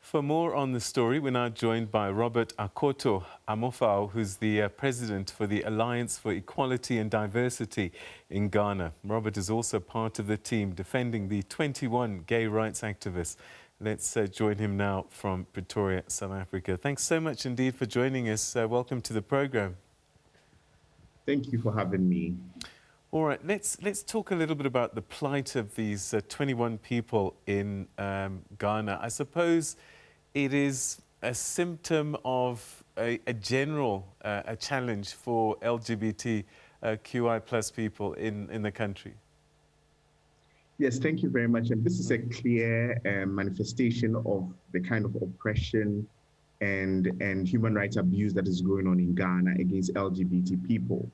For more on the story, we're now joined by Robert Akoto Amofao, who's the president for the Alliance for Equality and Diversity in Ghana. Robert is also part of the team defending the 21 gay rights activists. Let's join him now from Pretoria, South Africa. Thanks so much indeed for joining us. Welcome to the program. Thank you for having me. All right, let's talk a little bit about the plight of these 21 people in Ghana. I suppose it is a symptom of a general challenge for LGBTQI plus people in the country. Yes, thank you very much. And this is a clear manifestation of the kind of oppression and human rights abuse that is going on in Ghana against LGBT people.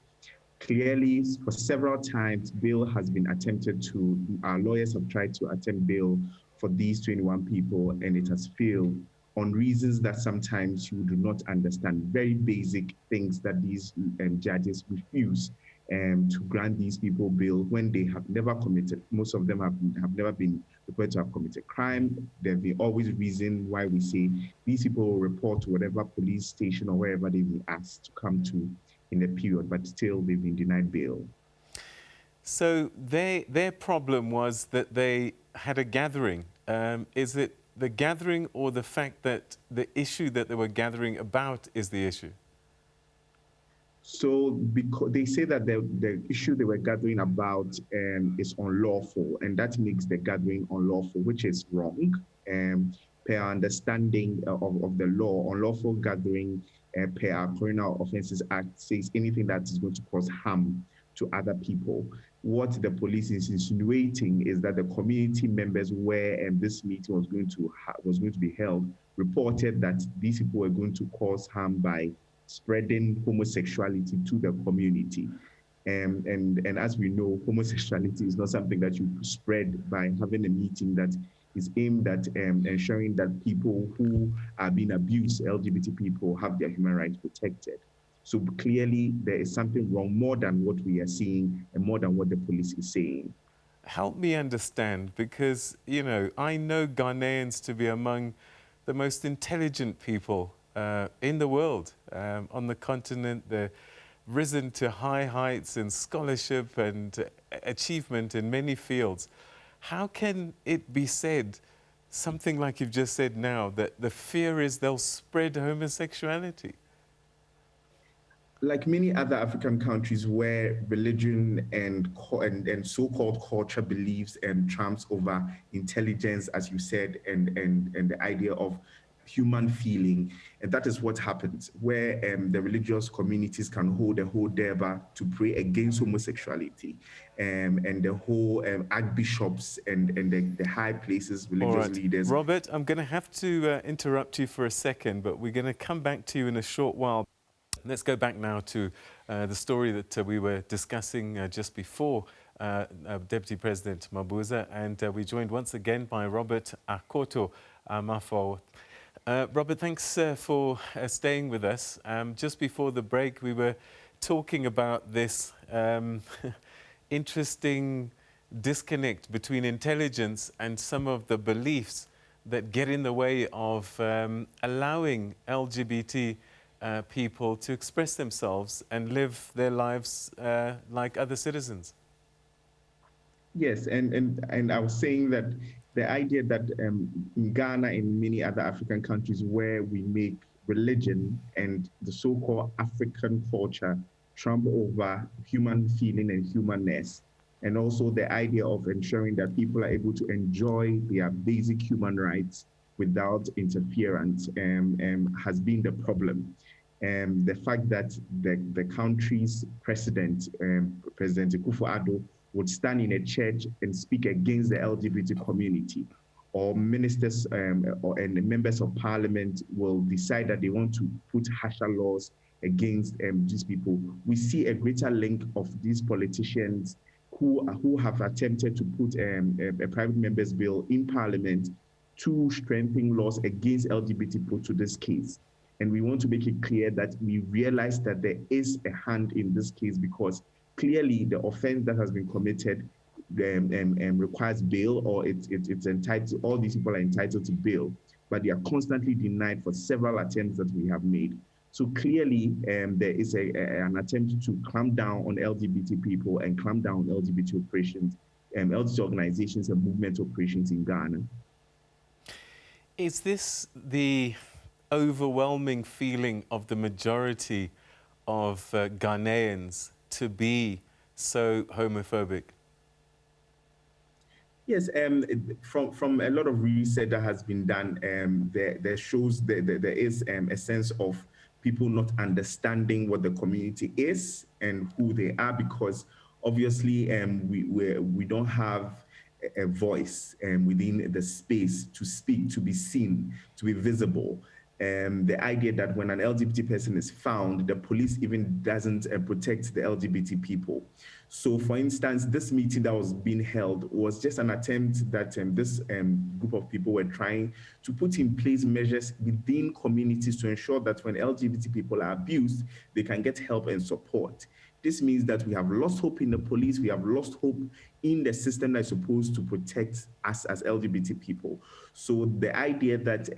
Clearly, for several times, bail has been attempted to, our lawyers have tried to attempt bail for these 21 people, and it has failed on reasons that sometimes you do not understand, very basic things that these judges refuse to grant these people bail when they have never committed. Most of them have never been reported to have committed crime. There's been always reason why we say these people will report to whatever police station or wherever they've been asked to come to in the period, but still they've been denied bail. So their problem was that they had a gathering. Is it the gathering or the fact that the issue that they were gathering about is the issue? So because they say that the issue they were gathering about is unlawful, and that makes the gathering unlawful, which is wrong. Per our understanding of the law, unlawful gathering per our Criminal Offences Act says anything that is going to cause harm to other people. What the police is insinuating is that the community members where this meeting was going to be held reported that these people were going to cause harm by spreading homosexuality to the community. And as we know, homosexuality is not something that you spread by having a meeting that is aimed at ensuring that people who are being abused, LGBT people, have their human rights protected. So clearly there is something wrong, more than what we are seeing and more than what the police is saying. Help me understand, because, you know, I know Ghanaians to be among the most intelligent people in the world, on the continent. They're risen to high heights in scholarship and achievement in many fields. How can it be said, something like you've just said now, that the fear is they'll spread homosexuality? Like many other African countries where religion and so-called culture beliefs and trumps over intelligence, as you said, and the idea of human feeling, and that is what happens where the religious communities can hold a whole derby to pray against homosexuality, and the whole archbishops and the high places, religious leaders. Robert, I'm going to have to interrupt you for a second, but we're going to come back to you in a short while. Let's go back now to the story that we were discussing just before Deputy President Mabuza, and we're joined once again by Robert Akoto Amofao. Robert, thanks for staying with us. Just before the break, we were talking about this interesting disconnect between intelligence and some of the beliefs that get in the way of allowing LGBT people to express themselves and live their lives like other citizens. Yes, and I was saying that the idea that in Ghana and many other African countries where we make religion and the so-called African culture trump over human feeling and humanness, and also the idea of ensuring that people are able to enjoy their basic human rights without interference has been the problem. The fact that the country's president, President Akufo-Addo, would stand in a church and speak against the LGBT community, or ministers and members of parliament will decide that they want to put harsher laws against these people. We see a greater link of these politicians who have attempted to put a private member's bill in parliament to strengthen laws against LGBT people to this case. And we want to make it clear that we realize that there is a hand in this case, because clearly the offense that has been committed requires bail, or it's entitled, all these people are entitled to bail. but they are constantly denied for several attempts that we have made. So clearly, there is an attempt to clamp down on LGBT people and clamp down on LGBT operations, LGBT organizations and movement operations in Ghana. Is this the overwhelming feeling of the majority of Ghanaians to be so homophobic? Yes, from a lot of research that has been done, there shows that there is a sense of people not understanding what the community is and who they are, because obviously we don't have a voice within the space to speak, to be seen, to be visible. The idea that when an LGBT person is found, the police even doesn't protect the LGBT people. So, for instance, this meeting that was being held was just an attempt that this group of people were trying to put in place measures within communities to ensure that when LGBT people are abused, they can get help and support. This means that we have lost hope in the police, we have lost hope in the system that is supposed to protect us as LGBT people. So the idea that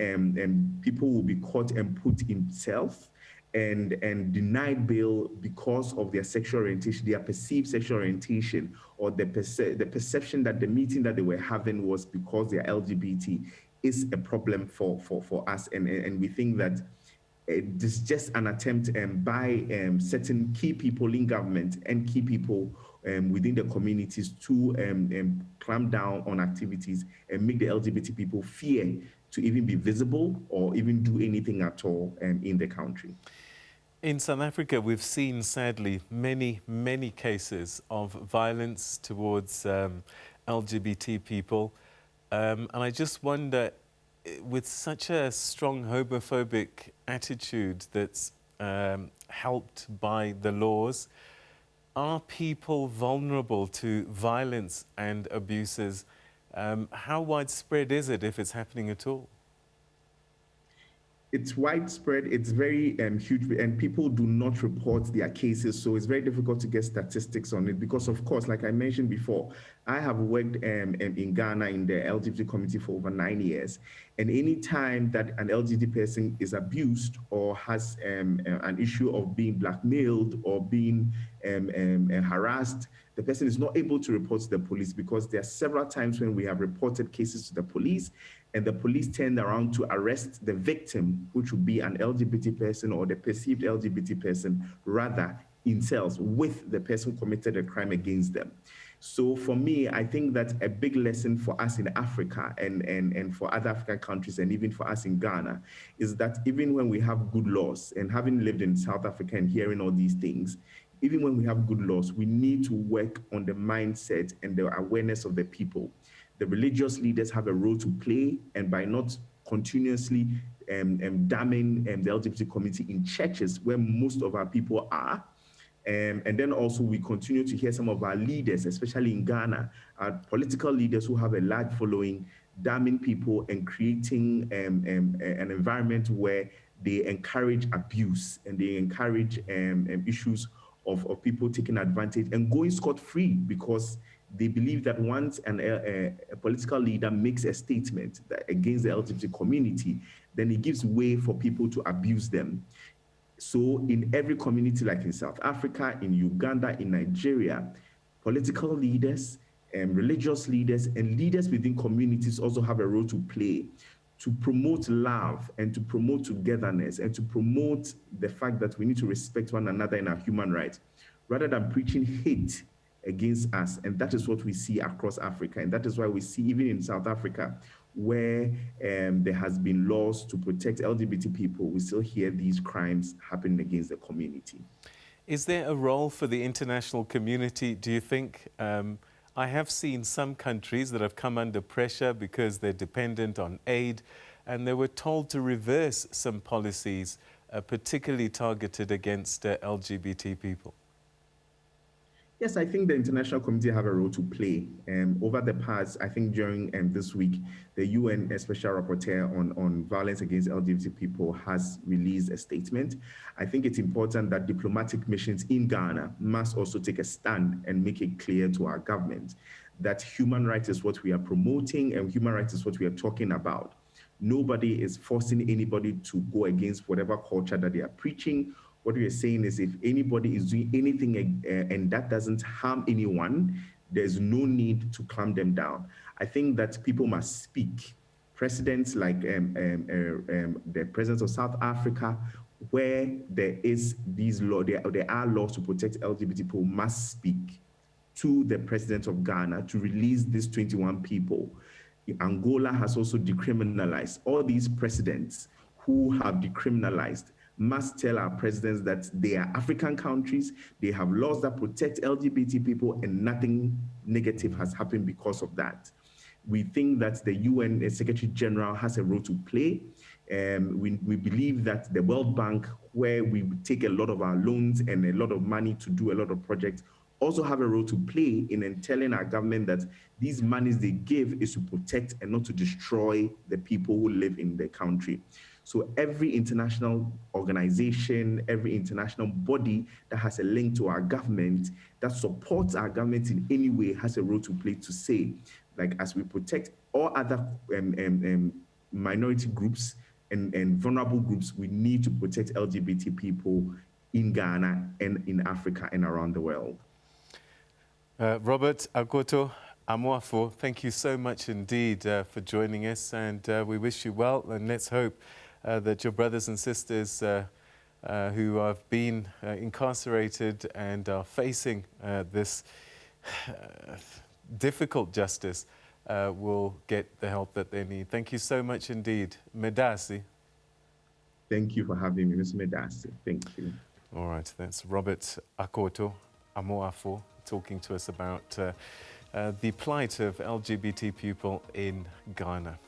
people will be caught and put in self and denied bail because of their sexual orientation, their perceived sexual orientation, or the perception that the meeting that they were having was because they're LGBT is a problem for us. And we think that it is just an attempt by certain key people in government and key people within the communities to clamp down on activities and make the LGBT people fear to even be visible or even do anything at all in the country. In South Africa, we've seen, sadly, many cases of violence towards LGBT people. And I just wonder, with such a strong homophobic attitude that's helped by the laws, are people vulnerable to violence and abuses? How widespread is it, if it's happening at all? It's widespread, it's very huge, and people do not report their cases. So it's very difficult to get statistics on it because, of course, like I mentioned before, I have worked in Ghana in the LGBT community for over 9 years. And any time that an LGBT person is abused or has an issue of being blackmailed or being harassed, the person is not able to report to the police because there are several times when we have reported cases to the police and the police turned around to arrest the victim, which would be an LGBT person or the perceived LGBT person, rather in cells with the person who committed a crime against them. So for me, I think that a big lesson for us in Africa and for other African countries and even for us in Ghana is that even when we have good laws, and having lived in South Africa and hearing all these things, even when we have good laws, we need to work on the mindset and the awareness of the people. The religious leaders have a role to play, and by not continuously damning the LGBT community in churches where most of our people are, and then also we continue to hear some of our leaders, especially in Ghana, our political leaders who have a large following, damning people and creating an environment where they encourage abuse and they encourage issues of people taking advantage and going scot-free because they believe that once a political leader makes a statement against the LGBT community, then it gives way for people to abuse them. So in every community, like in South Africa, in Uganda, in Nigeria, political leaders and religious leaders and leaders within communities also have a role to play to promote love and to promote togetherness and to promote the fact that we need to respect one another in our human rights, rather than preaching hate against us. And that is what we see across Africa. And that is why we see, even in South Africa, where there has been laws to protect LGBT people, we still hear these crimes happening against the community. Is there a role for the international community, do you think? I have seen some countries that have come under pressure because they're dependent on aid, and they were told to reverse some policies, particularly targeted against LGBT people. Yes, I think the international community have a role to play. Over the past, I think during this week, the UN Special Rapporteur on violence against LGBT people has released a statement. I think it's important that diplomatic missions in Ghana must also take a stand and make it clear to our government that human rights is what we are promoting and human rights is what we are talking about. Nobody is forcing anybody to go against whatever culture that they are preaching. What we are saying is if anybody is doing anything and that doesn't harm anyone, there's no need to clamp them down. I think that people must speak. Presidents like the president of South Africa, where there is these law, there are laws to protect LGBT people, must speak to the president of Ghana to release these 21 people. Angola has also decriminalized. All these presidents who have decriminalized must tell our presidents that they are African countries, they have laws that protect LGBT people, and nothing negative has happened because of that. We think that the UN Secretary General has a role to play. We believe that the World Bank, where we take a lot of our loans and a lot of money to do a lot of projects, also have a role to play in telling our government that these monies they give is to protect and not to destroy the people who live in the country. So every international organization, every international body that has a link to our government, that supports our government in any way, has a role to play to say, like, as we protect all other minority groups and vulnerable groups, we need to protect LGBT people in Ghana and in Africa and around the world. Robert Akoto Amoafo, thank you so much indeed for joining us, and we wish you well, and let's hope that your brothers and sisters who have been incarcerated and are facing this difficult justice will get the help that they need. Thank you so much indeed. Medasi. Thank you for having me, Ms. Medasi. Thank you. All right, that's Robert Akoto Amoafo talking to us about the plight of LGBT people in Ghana.